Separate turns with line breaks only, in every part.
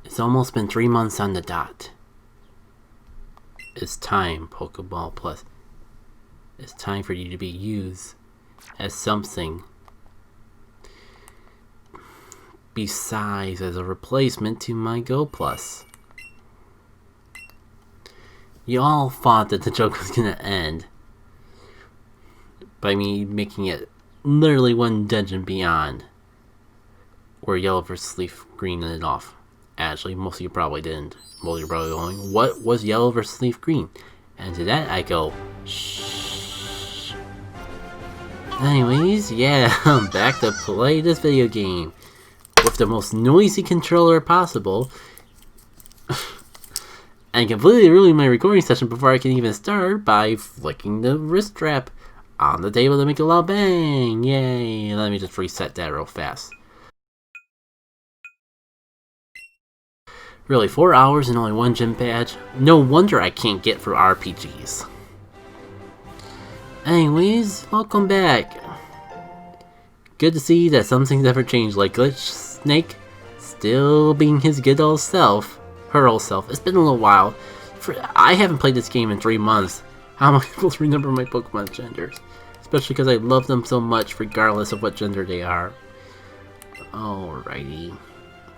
It's almost been 3 months on the dot. It's time, Pokeball Plus. It's time for you to be used as something besides as a replacement to my Go Plus. You all thought that the joke was gonna end by me making it literally one dungeon beyond where Yellow vs Leafgreen ended off. Actually, most of you probably didn't. Most of you probably going, what was Yellow vs Leafgreen? And to that I go, shh. Anyways, yeah, I'm back to play this video game with the most noisy controller possible. And completely ruining my recording session before I can even start by flicking the wrist strap on the table to make a loud bang. Yay, let me just reset that real fast. Really, 4 hours and only 1 gym badge? No wonder I can't get through RPGs. Anyways, welcome back. Good to see that some things never change, like Glitch Snake still being his good old self. Her old self. It's been a little while. I haven't played this game in 3 months. How am I supposed to remember my Pokemon genders? Especially because I love them so much regardless of what gender they are. Alrighty.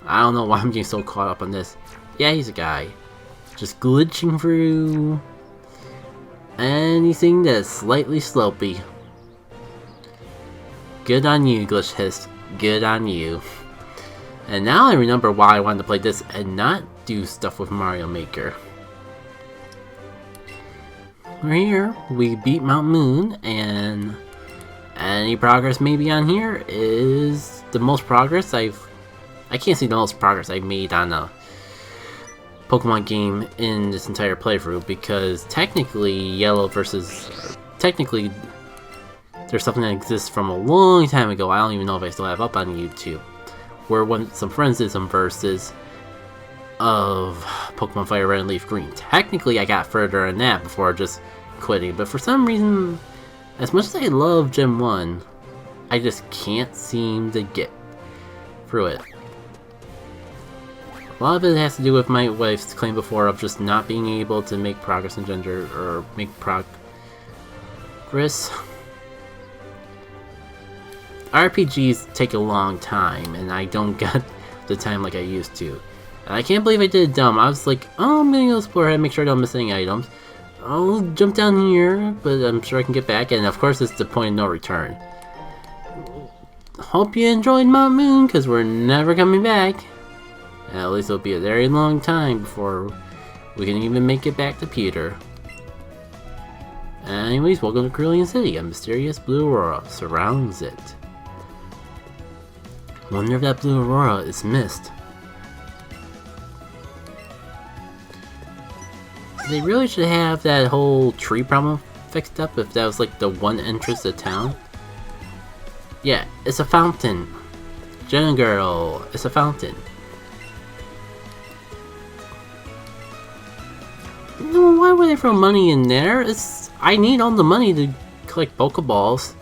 I don't know why I'm getting so caught up on this. Yeah, he's a guy. Just glitching through anything that's slightly slopey. Good on you, Glitch Hiss. Good on you. And now I remember why I wanted to play this and not do stuff with Mario Maker. We're here. We beat Mount Moon, and any progress maybe on here is the most progress I can't see the most progress I've made on a Pokemon game in this entire playthrough, because technically technically there's something that exists from a long time ago. I don't even know if I still have up on YouTube, where when some friends did some verses of Pokemon Fire Red and Leaf Green. Technically I got further than that before just quitting, but for some reason, as much as I love Gen 1, I just can't seem to get through it. A lot of it has to do with my wife's claim before of just not being able to make progress in gender, or make progress. RPGs take a long time, and I don't get the time like I used to. And I can't believe I did it dumb. I was like, oh, I'm gonna go explore ahead, make sure I don't miss any items. I'll jump down here, but I'm sure I can get back, and of course it's the point of no return. Hope you enjoyed Mount Moon, because we're never coming back. At least it'll be a very long time before we can even make it back to Peter. Anyways, welcome to Cerulean City. A mysterious blue aurora surrounds it. Wonder if that blue aurora is mist. They really should have that whole tree problem fixed up if that was like the one entrance to town. Yeah, it's a fountain. Jenna girl, it's a fountain. No, why would they throw money in there? I need all the money to collect Pokeballs,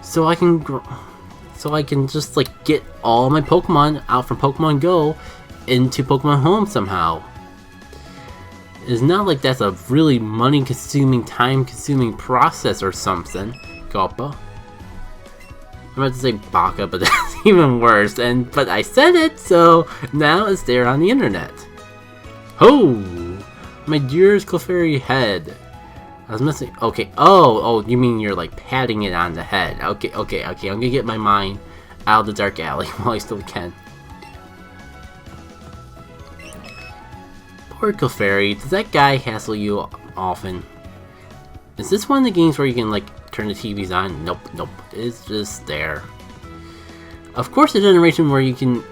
so I can just like get all my Pokemon out from Pokemon Go into Pokemon Home somehow. It's not like that's a really money-consuming, time-consuming process or something. Gulpa. I'm about to say Baka, but that's even worse. But I said it, so now it's there on the internet. Oh! My dearest Clefairy head. I was missing. Okay. Oh, you mean you're like patting it on the head? Okay. I'm gonna get my mind out of the dark alley while I still can. Poor Clefairy. Does that guy hassle you often? Is this one of the games where you can like turn the TVs on? Nope. It's just there. Of course, the generation where you can.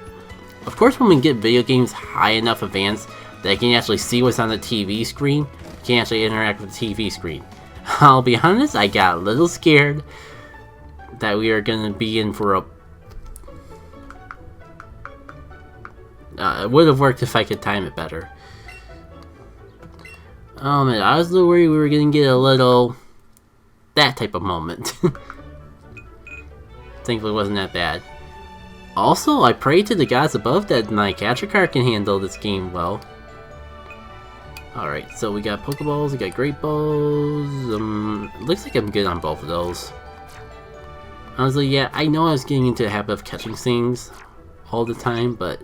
Of course, when we get video games high enough advanced that I can actually see what's on the TV screen, you can actually interact with the TV screen. I'll be honest, I got a little scared that we are going to be in for a... it would have worked if I could time it better. Oh man, I was a little worried we were going to get a little... that type of moment. Thankfully it wasn't that bad. Also, I pray to the gods above that my catcher card can handle this game well. Alright, so we got Pokeballs, we got Great Balls. Looks like I'm good on both of those. Honestly, yeah, I know I was getting into the habit of catching things all the time, but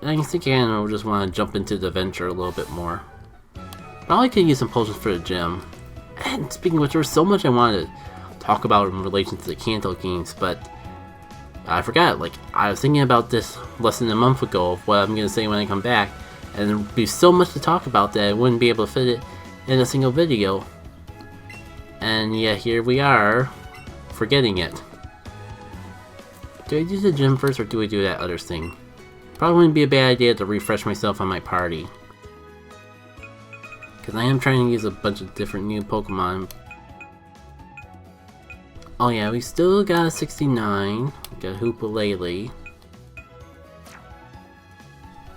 I think I just want to jump into the adventure a little bit more. Probably could use some potions for the gym. And speaking of which, there was so much I wanted to talk about in relation to the Kanto games, but I forgot. Like, I was thinking about this less than a month ago of what I'm going to say when I come back, and there would be so much to talk about that I wouldn't be able to fit it in a single video. And yeah, here we are, forgetting it. Do I do the gym first, or do I do that other thing? Probably wouldn't be a bad idea to refresh myself on my party, because I am trying to use a bunch of different new Pokemon. Oh yeah, we still got a 69. We got Hoopalele. You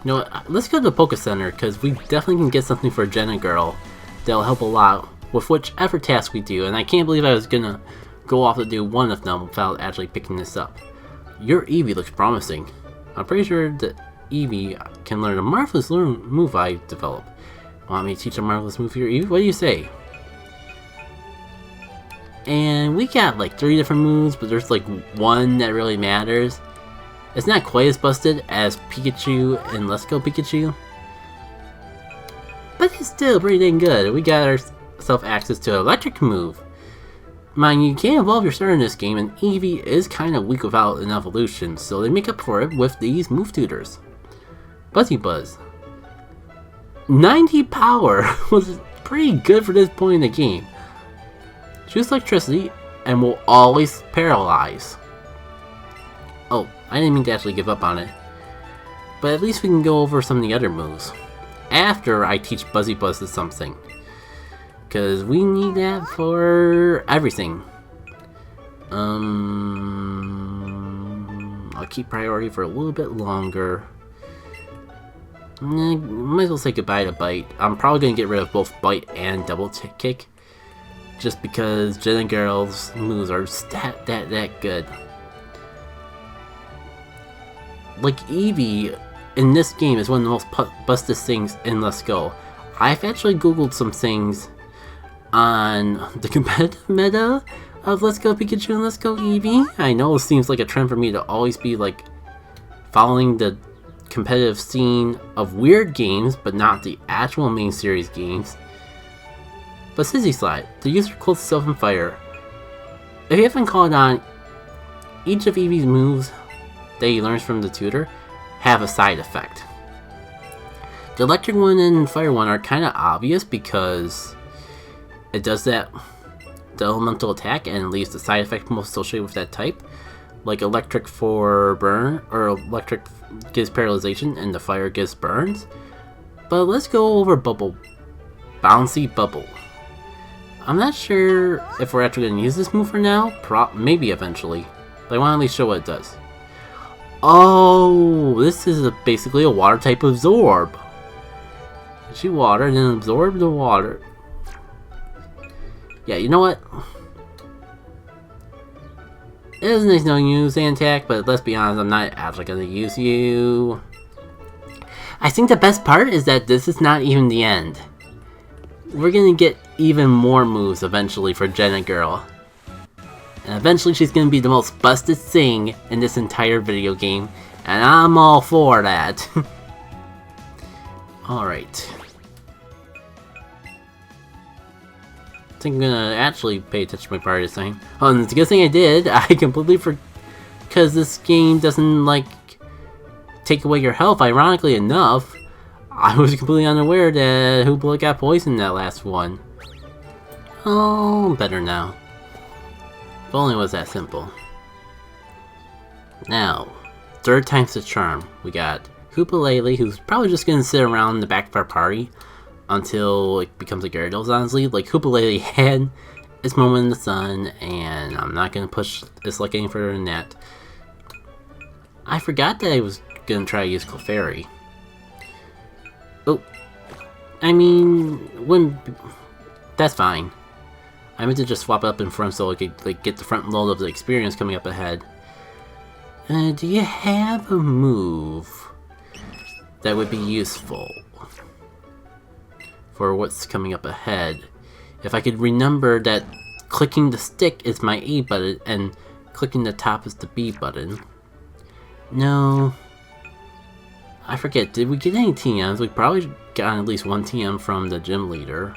know what, let's go to the Poke Center, because we definitely can get something for Jenna Girl that'll help a lot with whichever task we do, and I can't believe I was gonna go off to do one of them without actually picking this up. Your Eevee looks promising. I'm pretty sure that Eevee can learn a marvelous move I developed. Want me to teach a marvelous move here, Eevee? What do you say? And we got like 3 different moves, but there's like one that really matters. It's not quite as busted as Pikachu and Let's Go Pikachu, but it's still pretty dang good. We got ourselves access to an electric move. Mind you, can't evolve your starter in this game, and Eevee is kind of weak without an evolution, so they make up for it with these move tutors. Buzzy Buzz. 90 power was pretty good for this point in the game. Choose electricity and will always paralyze. Oh, I didn't mean to actually give up on it. But at least we can go over some of the other moves after I teach Buzzy Buzz something, because we need that for everything. I'll keep priority for a little bit longer. Might as well say goodbye to Bite. I'm probably going to get rid of both Bite and Double Kick, just because Jenna Girl's moves are that good. Like, Eevee in this game is one of the most busted things in Let's Go. I've actually googled some things on the competitive meta of Let's Go Pikachu and Let's Go Eevee. I know it seems like a trend for me to always be like following the competitive scene of weird games, but not the actual main series games. But Scizzy Slide, the user clothes itself in fire. If you haven't caught on, each of Eevee's moves that he learns from the tutor have a side effect. The electric one and fire one are kind of obvious because it does the elemental attack and leaves the side effect most associated with that type. Like electric for burn, or electric gives paralyzation and the fire gives burns. But let's go over Bubble. Bouncy Bubble. I'm not sure if we're actually going to use this move for now, maybe eventually, but I want to at least show what it does. Oh, this is basically a water type absorb. She water and then absorb the water. Yeah, you know what? It is nice knowing you, Zantac, but let's be honest, I'm not actually going to use you. I think the best part is that this is not even the end. We're going to get even more moves eventually for Jenna Girl. And eventually she's going to be the most busted thing in this entire video game, and I'm all for that. Alright. I think I'm going to actually pay attention to my party this time. Oh, and it's a good thing I did. I completely forgot, because this game doesn't, like, take away your health, ironically enough. I was completely unaware that Hoopla got poisoned that last one. Oh, better now. If only it was that simple. Now, 3rd time's the charm. We got Hoopalele, who's probably just gonna sit around in the back of our party until it becomes a Gyarados, honestly. Like, Hoopalele had its moment in the sun, and I'm not gonna push this luck any further than that. I forgot that I was gonna try to use Clefairy. Oh, I mean, that's fine. I meant to just swap it up in front so I could like get the front load of the experience coming up ahead. Do you have a move that would be useful for what's coming up ahead? If I could remember that clicking the stick is my A button and clicking the top is the B button. No. I forget, did we get any TMs? We probably got at least one TM from the gym leader.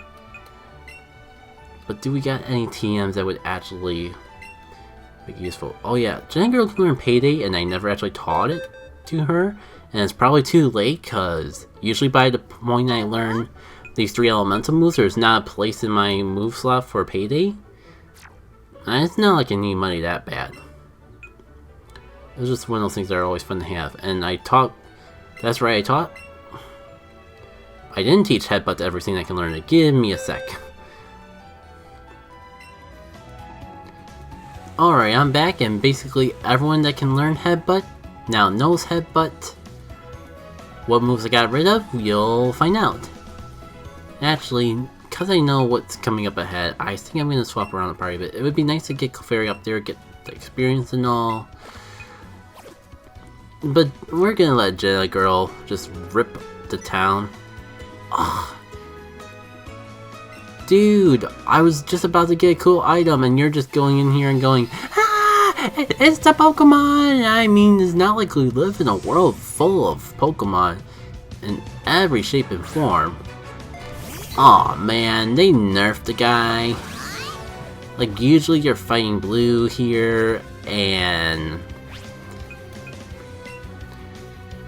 But do we got any TMs that would actually be useful? Oh yeah, Jenna Girl can learn Payday and I never actually taught it to her. And it's probably too late because usually by the point I learn these 3 elemental moves, there's not a place in my move slot for Payday. And it's not like I need money that bad. It's just one of those things that are always fun to have. And I taught... That's right, I taught... I didn't teach Headbutt to everything I can learn it. Give me a sec. Alright, I'm back, and basically everyone that can learn Headbutt now knows Headbutt. What moves I got rid of, you'll find out. Actually, because I know what's coming up ahead, I think I'm going to swap around the party a bit. It would be nice to get Clefairy up there, get the experience and all. But we're going to let Jelly Girl just rip the town. Ugh. Dude, I was just about to get a cool item and you're just going in here and going, ah, it's the Pokemon! I mean, it's not like we live in a world full of Pokemon in every shape and form. Aw man, they nerfed the guy. Like usually you're fighting blue here and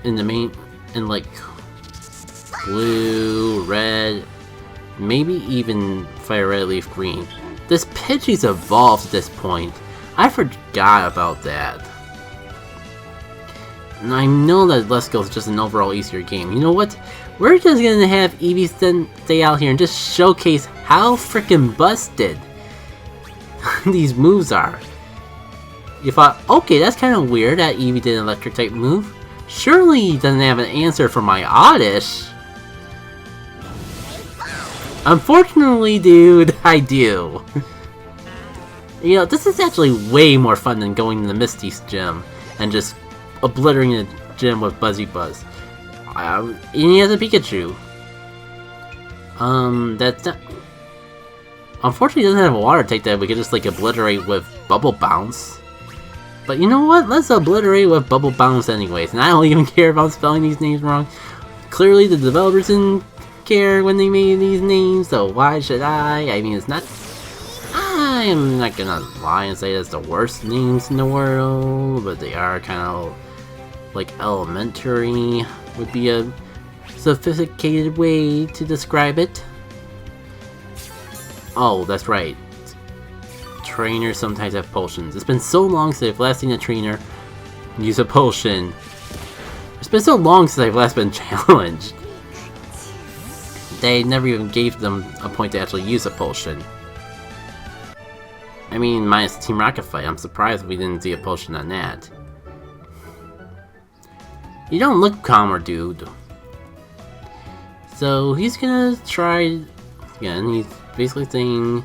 in the main, in like blue, red, maybe even Fire Red Leaf Green. This Pidgey's evolved at this point. I forgot about that. And I know that Let's Go is just an overall easier game. You know what? We're just gonna have Eevee stay out here and just showcase how freaking busted these moves are. You thought, okay, that's kind of weird that Eevee did an electric type move. Surely he doesn't have an answer for my Oddish. Unfortunately, dude, I do. You know, this is actually way more fun than going to the Misty's gym and just obliterating the gym with Buzzy Buzz. And he has a Pikachu. That's not... Unfortunately, he doesn't have a water type that we could just like obliterate with Bubble Bounce. But you know what? Let's obliterate with Bubble Bounce anyways. And I don't even care about spelling these names wrong. Clearly, the developers didn't care when they made these names, so why should I? I mean, it's not... I am not gonna lie and say it's the worst names in the world, but they are kind of like elementary would be a sophisticated way to describe it. Oh, that's right. Trainers sometimes have potions. It's been so long since I've last seen a trainer use a potion. It's been so long since I've last been challenged. They never even gave them a point to actually use a potion. I mean, minus Team Rocket Fight, I'm surprised we didn't see a potion on that. You don't look calmer, dude. So he's gonna try again. He's basically saying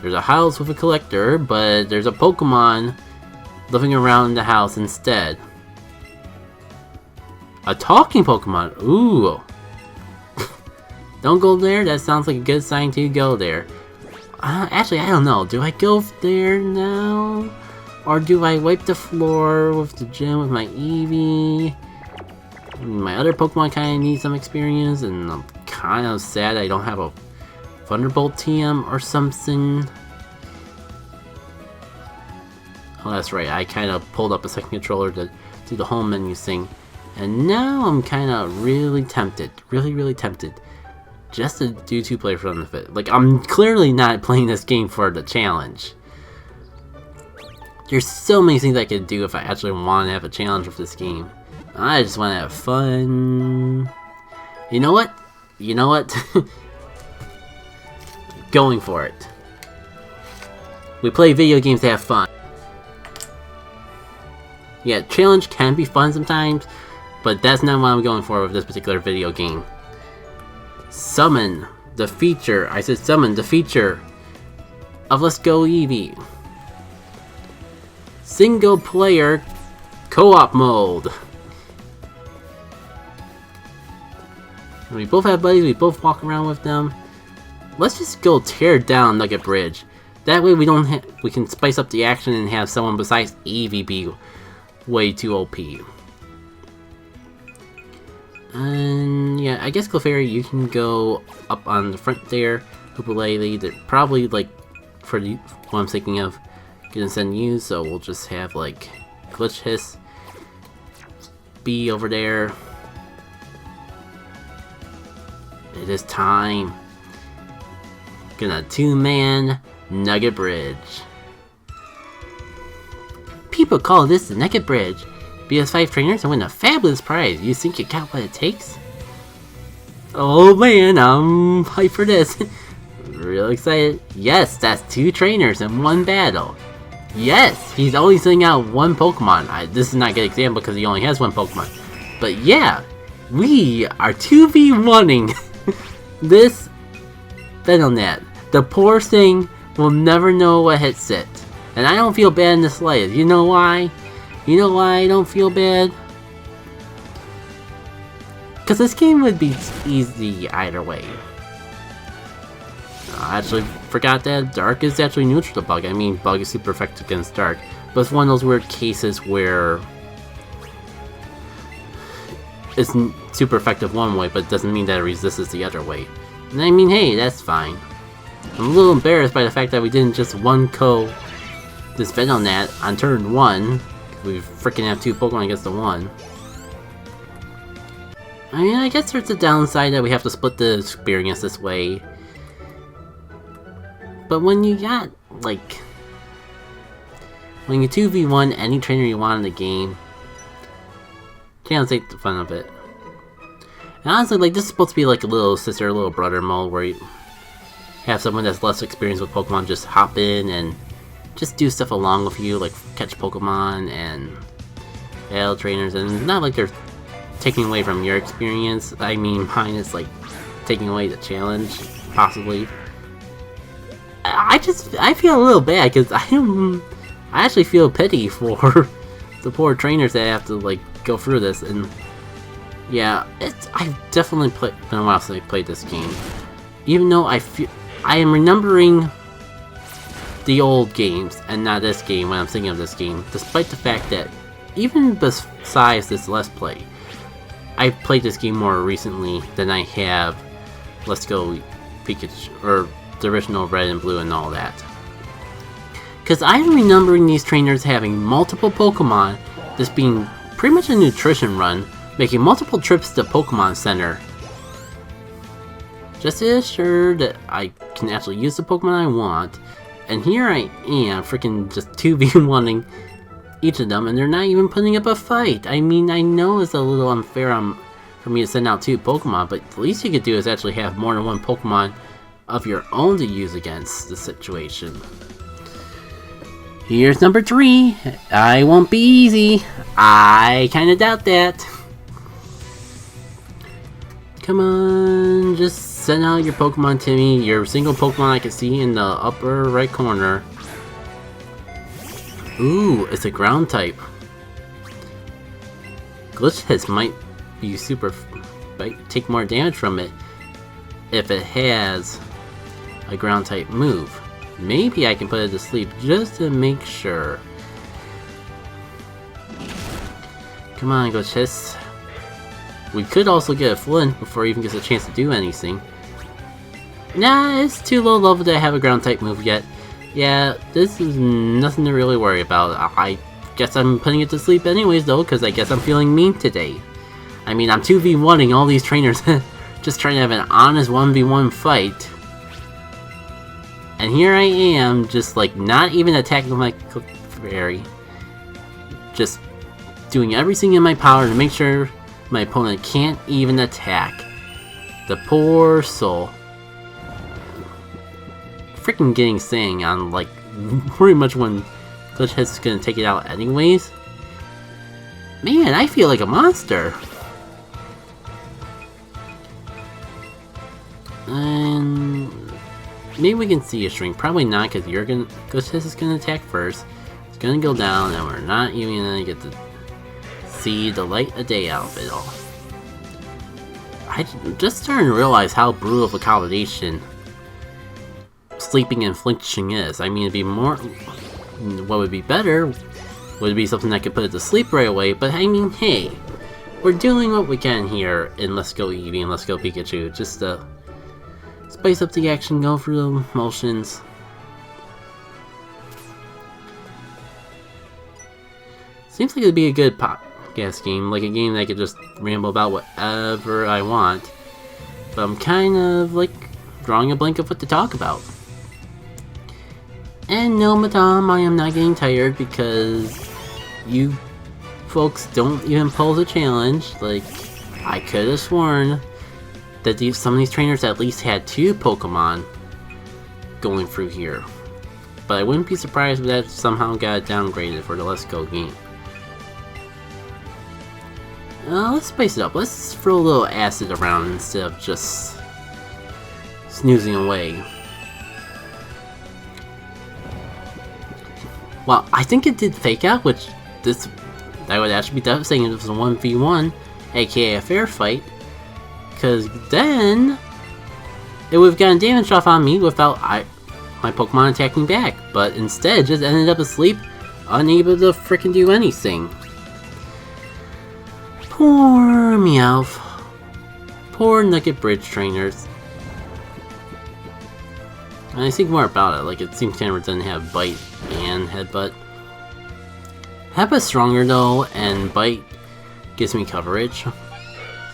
there's a house with a collector, but there's a Pokemon living around the house instead. A talking Pokemon. Ooh. Don't go there. That sounds like a good sign to go there. Actually, I don't know. Do I go there now? Or do I wipe the floor with the gym with my Eevee? My other Pokemon kind of need some experience, and I'm kind of sad I don't have a Thunderbolt TM or something. Oh, that's right. I kind of pulled up a second controller to do the home menu thing. And now I'm kind of really tempted. Really tempted. Just to do 2-player for benefit. Like, I'm clearly not playing this game for the challenge. There's so many things I could do if I actually want to have a challenge with this game. I just want to have fun. You know what? You know what? Going for it. We play video games to have fun. Yeah, challenge can be fun sometimes, but that's not what I'm going for with this particular video game. Summon the feature. I said summon the feature of Let's Go Eevee. Single player co-op mode. We both have buddies, we both walk around with them. Let's just go tear down Nugget Bridge. That way we can spice up the action and have someone besides Eevee be way too OP. And yeah, I guess Clefairy, you can go up on the front there. Hoopalele, they're probably like, for what I'm thinking of, gonna send you, so we'll just have like Glitch Hiss be over there. It is time. Gonna two-man Nugget Bridge. People call this the Nugget Bridge. BS5 trainers and win a fabulous prize. You think you got what it takes? Oh man, I'm hyped for this. Real excited. Yes, that's 2 trainers in 1 battle. Yes, he's only sending out 1 Pokemon. This is not a good example because he only has 1 Pokemon. But yeah, we are 2v1ing this Venonat. The poor thing will never know what hits it. And I don't feel bad in the slightest. You know why? You know why I don't feel bad? Because this game would be easy either way. I actually forgot that Dark is actually neutral to Bug. I mean, Bug is super effective against Dark. But it's one of those weird cases where it's super effective one way, but it doesn't mean that it resists the other way. And I mean, hey, that's fine. I'm a little embarrassed by the fact that we didn't just 1-KO this Venonat on turn 1. We freaking have 2 Pokemon against the 1. I mean, I guess there's a downside that we have to split the experience this way. But when you got, like, when you 2v1 any trainer you want in the game, can't take the fun of it. And honestly, like, this is supposed to be like a little sister, little brother mode where you have someone that's less experienced with Pokemon just hop in and just do stuff along with you, like catch Pokemon and battle trainers, and it's not like they're taking away from your experience. I mean, mine is like taking away the challenge, possibly. I feel a little bad because I actually feel pity for the poor trainers that have to like go through this. And yeah, I've definitely been a while since I played this game. Even though I am remembering the old games and not this game when I'm thinking of this game, despite the fact that even besides this Let's Play, I've played this game more recently than I have Let's Go Pikachu, or the original Red and Blue and all that. Because I'm remembering these trainers having multiple Pokemon, this being pretty much a nutrition run, making multiple trips to Pokemon Center, just to ensure that I can actually use the Pokemon I want. And here I am, freaking just 2v1ing each of them, and they're not even putting up a fight. I mean, I know it's a little unfair for me to send out 2 Pokemon, but the least you could do is actually have more than 1 Pokemon of your own to use against the situation. Here's number 3. I won't be easy. I kinda doubt that. Come on, just send out your Pokemon to me. Your single Pokemon I can see in the upper right corner. Ooh, it's a ground type. Glitch Hiss might be might take more damage from it if it has a ground type move. Maybe I can put it to sleep just to make sure. Come on, Glitch Hiss. We could also get a Flint before it even gets a chance to do anything. Nah, it's too low level to have a ground type move yet. Yeah, this is nothing to really worry about. I guess I'm putting it to sleep anyways though, because I guess I'm feeling mean today. I mean, I'm 2v1ing all these trainers, just trying to have an honest 1v1 fight. And here I am, just like not even attacking my Clefairy. Just doing everything in my power to make sure my opponent can't even attack. The poor soul. Freaking getting Sing on like pretty much when Glitch Hiss is gonna take it out anyways. Man, I feel like a monster. And maybe we can see a shrink. Probably not, because Glitch Hiss is gonna attack first. It's gonna go down, and we're not even gonna get the see the light of day out of it all. I'm just starting to realize how brutal of accommodation sleeping and flinching is. I mean, it'd be more... What would be better would be something that could put it to sleep right away, but I mean, hey, we're doing what we can here in Let's Go Eevee and Let's Go Pikachu, just to spice up the action, go through the motions. Seems like it'd be a good podcast game, like a game that I could just ramble about whatever I want, but I'm kind of like drawing a blank of what to talk about. And no, madame, I am not getting tired because you folks don't even pose a challenge. Like, I could have sworn that some of these trainers at least had 2 Pokemon going through here. But I wouldn't be surprised if that somehow got downgraded for the Let's Go game. Let's spice it up. Let's throw a little acid around instead of just snoozing away. Well, I think it did fake out, which that would actually be devastating if it was a 1v1, aka a fair fight, because then it would have gotten damage off on me without my Pokemon attacking back, but instead just ended up asleep, unable to frickin' do anything. Poor Meowth. Poor Nugget Bridge trainers. And I think more about it, like it seems kind of doesn't have Bite and Headbutt. Headbutt's stronger though, and Bite gives me coverage.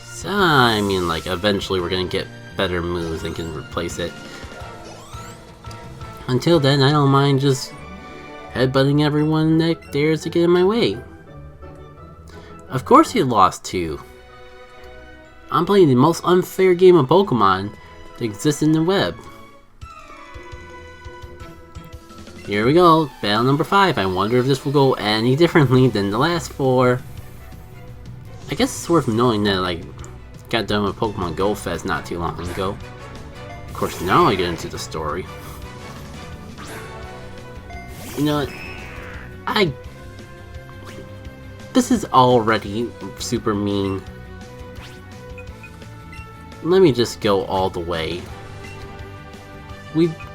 So, I mean, like, eventually we're gonna get better moves and can replace it. Until then, I don't mind just headbutting everyone that dares to get in my way. Of course he lost too. I'm playing the most unfair game of Pokemon that exists in the web. Here we go, battle number 5. I wonder if this will go any differently than the last 4. I guess it's worth knowing that I got done with Pokemon Go Fest not too long ago. Of course, now I get into the story. You know what? This is already super mean. Let me just go all the way.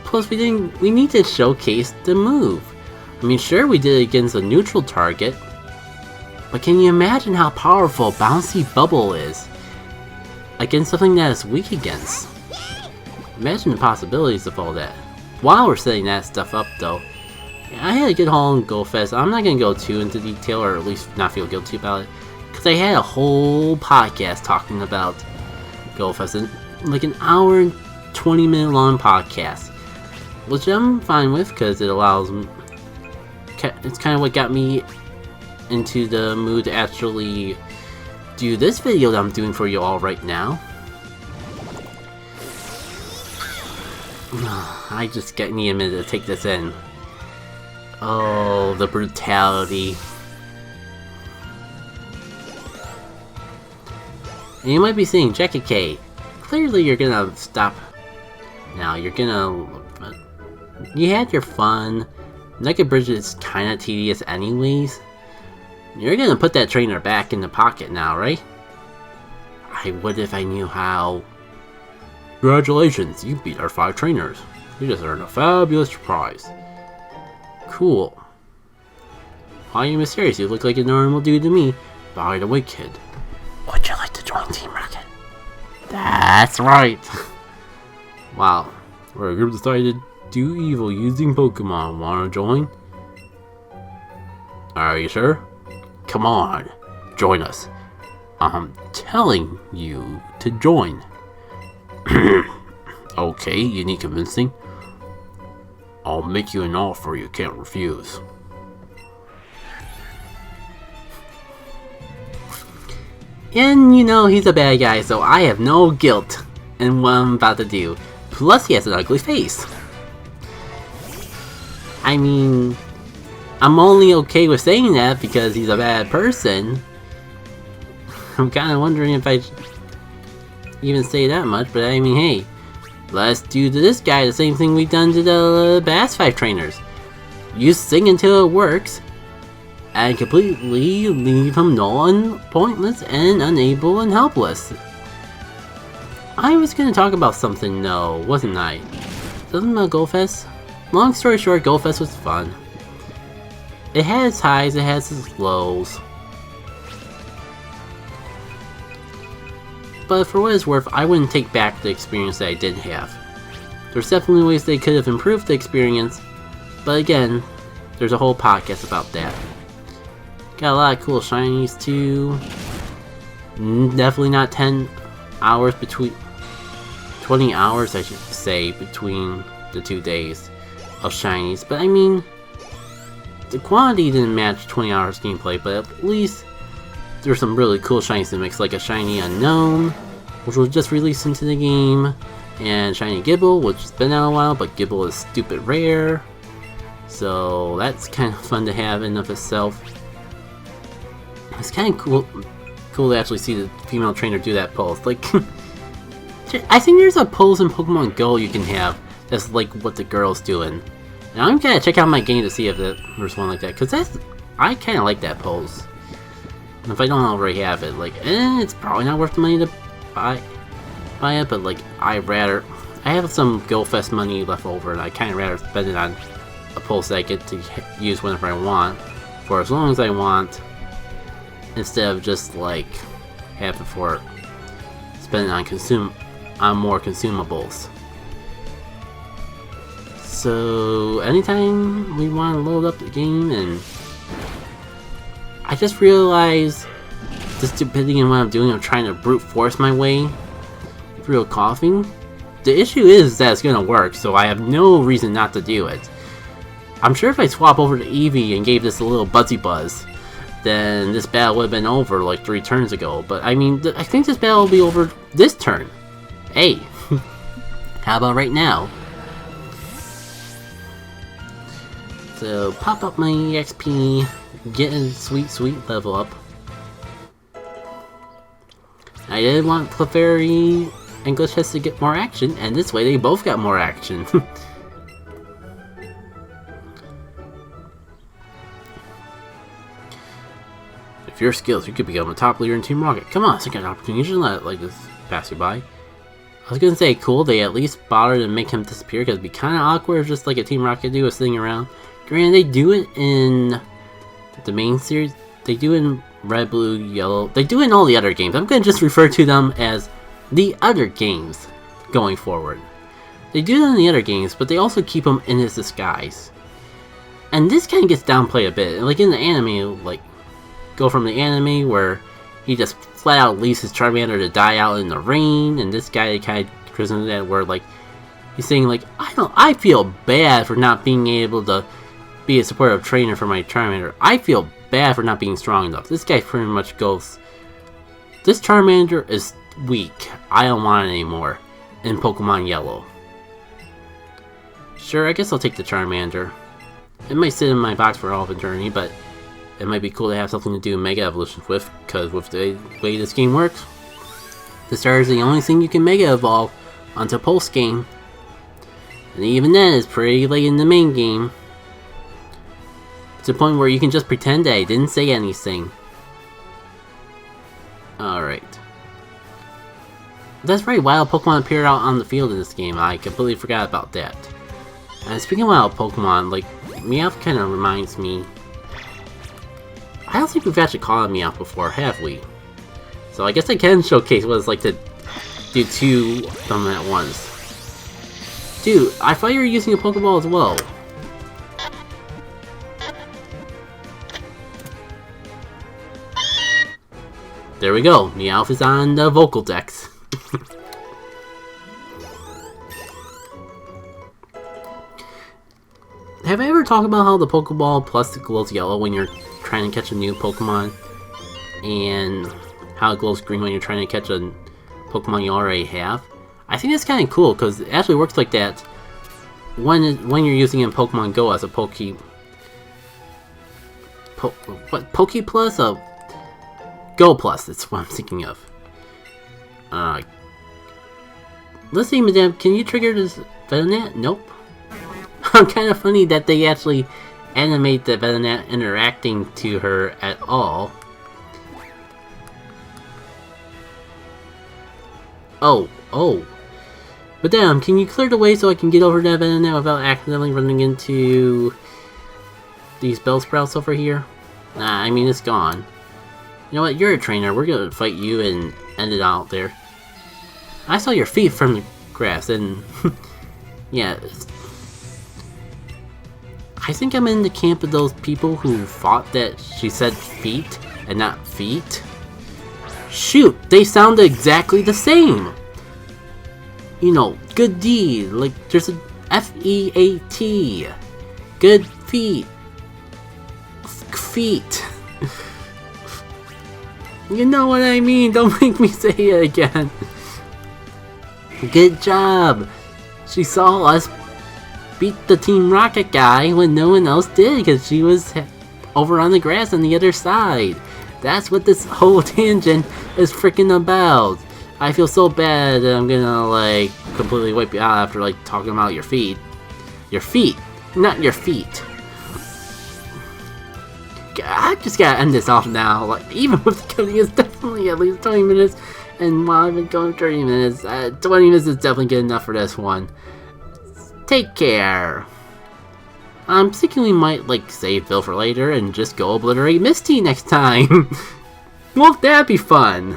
Plus, we need to showcase the move. I mean, sure, we did it against a neutral target, but can you imagine how powerful Bouncy Bubble is against something that is weak against? Imagine the possibilities of all that. While we're setting that stuff up, though, I had a good haul on Go Fest. I'm not gonna go too into detail, or at least not feel guilty about it, because I had a whole podcast talking about Go Fest, like an hour and 20-minute long podcast. Which I'm fine with, because it allows me... It's kind of what got me into the mood to actually do this video that I'm doing for you all right now. I just need a minute to take this in. Oh, the brutality. And you might be saying, Jackie K, clearly you're gonna stop now. You're gonna... You had your fun. Nugget Bridge is kinda tedious anyways. You're gonna put that trainer back in the pocket now, right? I would if I knew how. Congratulations, you beat our 5 trainers. You just earned a fabulous prize. Cool. Why are you mysterious? You look like a normal dude to me. By the way, kid, would you like to join Team Rocket? That's right. Wow. We're a group decided to do evil using Pokemon. Wanna join? Are you sure? Come on, join us. I'm telling you to join. Okay, you need convincing. I'll make you an offer you can't refuse. And you know he's a bad guy, so I have no guilt in what I'm about to do. Plus he has an ugly face. I mean, I'm only okay with saying that because he's a bad person. I'm kind of wondering if I even say that much, but I mean, hey, let's do to this guy the same thing we've done to the past 5 trainers. You sing until it works, and completely leave him null and pointless and unable and helpless. I was gonna talk about something though, wasn't I? Something about GoFest? Long story short, GoFest was fun. It had its highs, it has its lows. But for what it's worth, I wouldn't take back the experience that I did have. There's definitely ways they could have improved the experience, but again, there's a whole podcast about that. Got a lot of cool shinies too. Definitely not 10 hours between... 20 hours I should say between the 2 days of shinies, but I mean, the quantity didn't match 20 hours gameplay, but at least there's some really cool shinies to mix, like a shiny unknown, which was just released into the game, and shiny Gibble, which has been out a while, but Gibble is stupid rare, so that's kind of fun to have in of itself. It's kind of cool to actually see the female trainer do that pose. Like, I think there's a pose in Pokemon Go you can have that's like what the girl's doing. And I'm gonna check out my game to see if there's one like that, because I kind of like that pose. And if I don't already have it, like, it's probably not worth the money to buy it, but like, I have some GoFest money left over, and I kind of rather spend it on a pose that I get to use whenever I want, for as long as I want, instead of just like have it for spending on more consumables. So anytime we want to load up the game, and I just realized the stupidity in what I'm doing. I'm trying to brute force my way through a coughing. The issue is that it's gonna work, so I have no reason not to do it. I'm sure if I swap over to Eevee and gave this a little buzzy buzz, then this battle would have been over like 3 turns ago. But I mean, I think this battle will be over this turn. Hey, how about right now? So pop up my EXP, get a sweet level up. I did want Clefairy and Glitchhead to get more action, and this way they both got more action. If your skills, you could become a top leader in Team Rocket. Come on, second opportunity. You shouldn't let it like this pass you by. I was gonna say, cool, they at least bothered to make him disappear, because it'd be kinda awkward just like a Team Rocket do, sitting around. Granted, they do it in the main series, they do it in Red, Blue, Yellow, they do it in all the other games. I'm gonna just refer to them as the other games going forward. They do that in the other games, but they also keep him in his disguise. And this kinda gets downplayed a bit. Like in the anime, like, go from the anime where he just flat out leaves his Charmander to die out in the rain, and this guy kind of presented that where like he's saying like, I feel bad for not being able to be a supportive trainer for my Charmander. I feel bad for not being strong enough. This guy pretty much goes, this Charmander is weak. I don't want it anymore in Pokemon Yellow. Sure, I guess I'll take the Charmander. It might sit in my box for all of eternity, but it might be cool to have something to do Mega Evolutions with, because with the way this game works, the star is the only thing you can Mega Evolve onto post game. And even then, it's pretty late in the main game. To the point where you can just pretend that I didn't say anything. Alright. That's right, wild Pokemon appeared out on the field in this game. I completely forgot about that. And speaking of wild Pokemon, like, Meowth kind of reminds me... I don't think we've actually caught a Meowth before, have we? So I guess I can showcase what it's like to do 2 of them at once. Dude, I thought you were using a Pokeball as well. There we go, Meowth is on the vocal decks. Have I ever talked about how the Pokeball Plus glows yellow when you're trying to catch a new Pokemon? And how it glows green when you're trying to catch a Pokemon you already have? I think that's kind of cool, because it actually works like that when you're using it in Pokemon Go as a Poke Plus? Go Plus, that's what I'm thinking of. Let's see, Madame, can you trigger this Venonat? Nope. Kind of funny that they actually animate the Venonat interacting to her at all. Oh. But damn, can you clear the way so I can get over that Venonat without accidentally running into these Bellsprouts over here? Nah, I mean, it's gone. You know what, you're a trainer, we're gonna fight you and end it out there. I saw your feet from the grass and... yeah. I think I'm in the camp of those people who thought that she said feet and not feet. Shoot, they sound exactly the same! You know, good deed, like there's a F-E-A-T. Good feet. Feet. You know what I mean, don't make me say it again. Good job! She saw us beat the Team Rocket guy when no one else did because she was over on the grass on the other side. That's what this whole tangent is freaking about. I feel so bad that I'm gonna like completely wipe you out after like talking about your feet. Your feet, not your feet. I just gotta end this off now. Like even with the coding, it's definitely at least 20 minutes. And while I've been going 30 minutes, 20 minutes is definitely good enough for this one. Take care. I'm thinking we might like save Phil for later and just go obliterate Misty next time. Won't that be fun?